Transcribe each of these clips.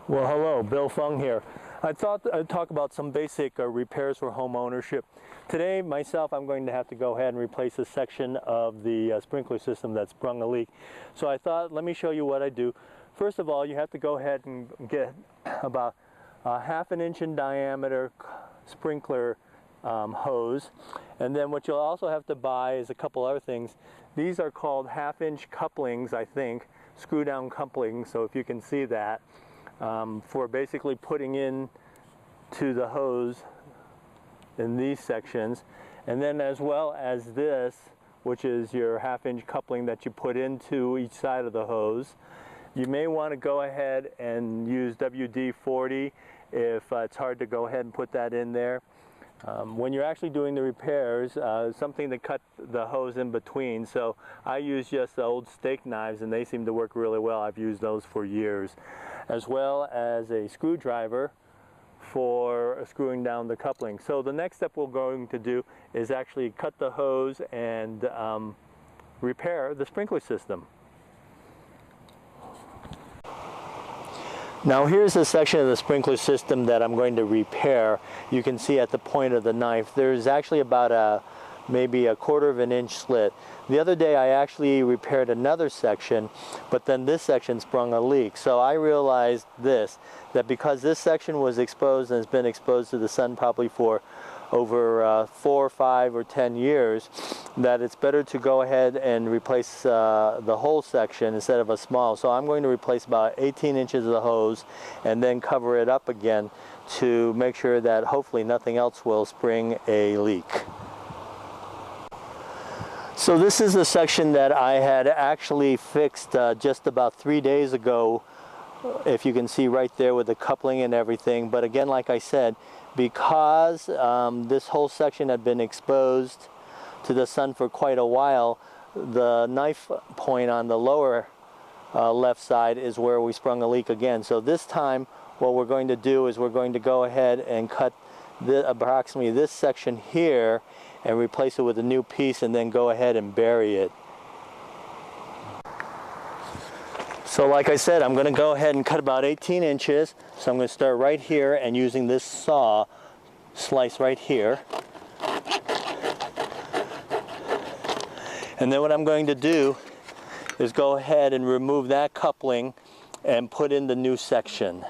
Well, hello, Bill Fung here. I thought I'd talk about some basic repairs for home ownership. Today, myself, I'm going to have to go ahead and replace a section of the sprinkler system that's sprung a leak. So I thought, let me show you what I do. First of all, you have to go ahead and get about a ½ an inch in diameter sprinkler hose. And then what you'll also have to buy is a couple other things. These are called ½ inch couplings, I think, screw down couplings, so if you can see that. For basically putting in to the hose in these sections, and then as well as this, which is your ½ inch coupling that you put into each side of the hose. You may want to go ahead and use WD-40 if it's hard to go ahead and put that in there. When you're actually doing the repairs, something to cut the hose in between. So I use just the old steak knives, and they seem to work really well. I've used those for years, as well as a screwdriver for screwing down the coupling. So the next step we're going to do is actually cut the hose and repair the sprinkler system. Now here's a section of the sprinkler system that I'm going to repair. You can see at the point of the knife there's actually about maybe a ½ of an inch slit. The other day I actually repaired another section, but then this section sprung a leak. So I realized that because this section was exposed and has been exposed to the sun probably for over 4, 5, or 10 years, that it's better to go ahead and replace the whole section instead of a small. So I'm going to replace about 18 inches of the hose and then cover it up again to make sure that hopefully nothing else will spring a leak. So this is the section that I had actually fixed just about 3 days ago, if you can see right there with the coupling and everything. But again, like I said, because this whole section had been exposed to the sun for quite a while, the knife point on the lower left side is where we sprung a leak again. So this time what we're going to do is we're going to go ahead and cut approximately this section here and replace it with a new piece, and then go ahead and bury it. So like I said, I'm going to go ahead and cut about 18 inches. So I'm going to start right here and using this saw, slice right here. And then what I'm going to do is go ahead and remove that coupling and put in the new section.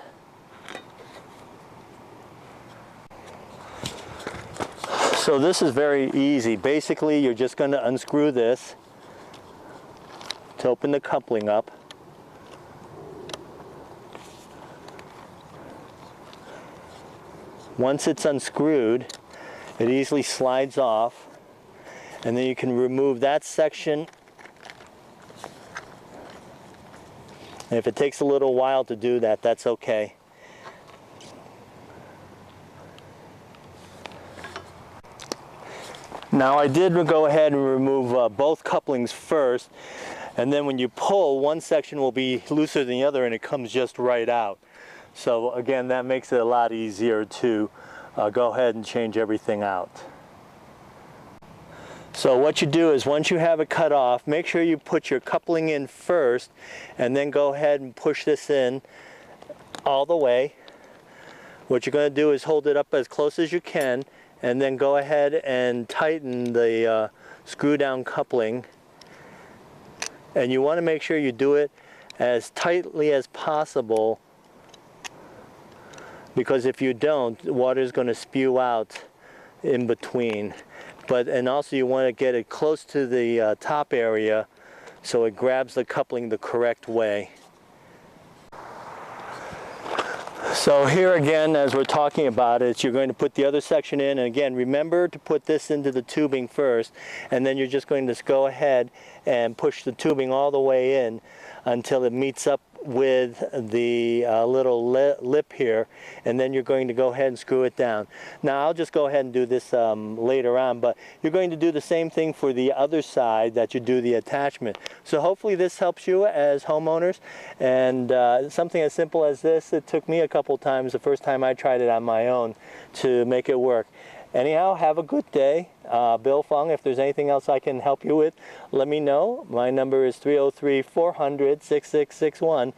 So this is very easy. Basically, you're just going to unscrew this to open the coupling up. Once it's unscrewed, it easily slides off, and then you can remove that section. And if it takes a little while to do that, that's okay. Now I did go ahead and remove both couplings first, and then when you pull, one section will be looser than the other and it comes just right out. So again, that makes it a lot easier to go ahead and change everything out. So what you do is once you have it cut off, make sure you put your coupling in first and then go ahead and push this in all the way. What you're going to do is hold it up as close as you can and then go ahead and tighten the screw down coupling. And you want to make sure you do it as tightly as possible, because if you don't, water is going to spew out in between. And also you want to get it close to the top area so it grabs the coupling the correct way. So here again, as we're talking about it, you're going to put the other section in, and again, remember to put this into the tubing first, and then you're just going to go ahead and push the tubing all the way in until it meets up with the little lip here, and then you're going to go ahead and screw it down. Now I'll just go ahead and do this later on, but you're going to do the same thing for the other side that you do the attachment. So hopefully this helps you as homeowners, and something as simple as this, it took me a couple times the first time I tried it on my own to make it work. Anyhow, have a good day. Bill Fung. If there's anything else I can help you with, let me know. My number is 303-400-6661.